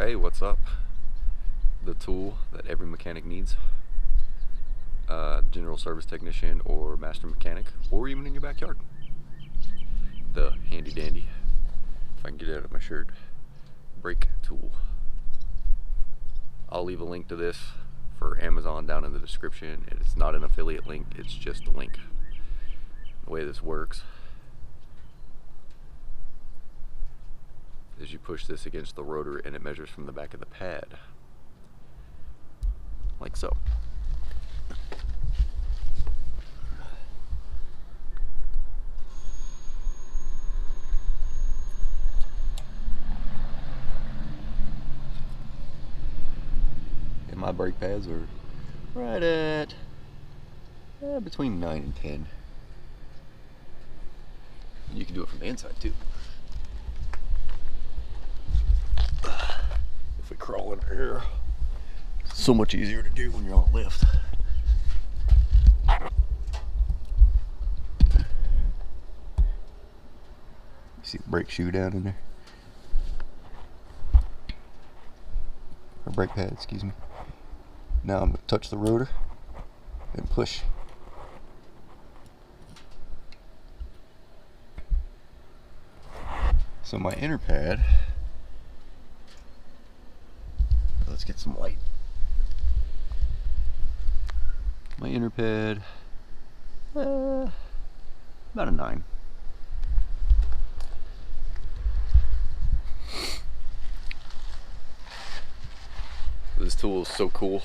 Hey, what's up? The tool that every mechanic needs, general service technician or master mechanic, or even in your backyard. The handy dandy, if I can get it out of my shirt, brake tool. I'll leave a link to this for Amazon down in the description. It's not an affiliate link, it's just a link. The way this works is you push this against the rotor and it measures from the back of the pad, like so. And my brake pads are right at between 9 and 10. And you can do it from the inside too. If we crawl under here, it's so much easier to do when you're on a lift. You see the brake shoe down in there? Or brake pad, excuse me. Now I'm going to touch the rotor and push. So my inner pad, let's get some light. My inner pad, about a 9. This tool is so cool.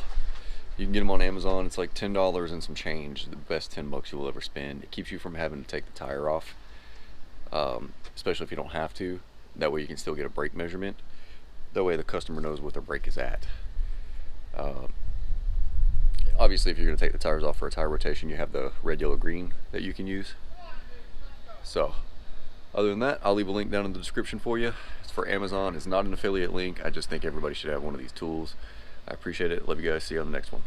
You can get them on Amazon. It's like $10 and some change. The best 10 bucks you will ever spend. It keeps you from having to take the tire off, especially if you don't have to. That way you can still get a brake measurement. That way the customer knows what their brake is at. Obviously, if you're going to take the tires off for a tire rotation, you have the red, yellow, green that you can use. So, other than that, I'll leave a link down in the description for you. It's for Amazon. It's not an affiliate link. I just think everybody should have one of these tools. I appreciate it. Love you guys. See you on the next one.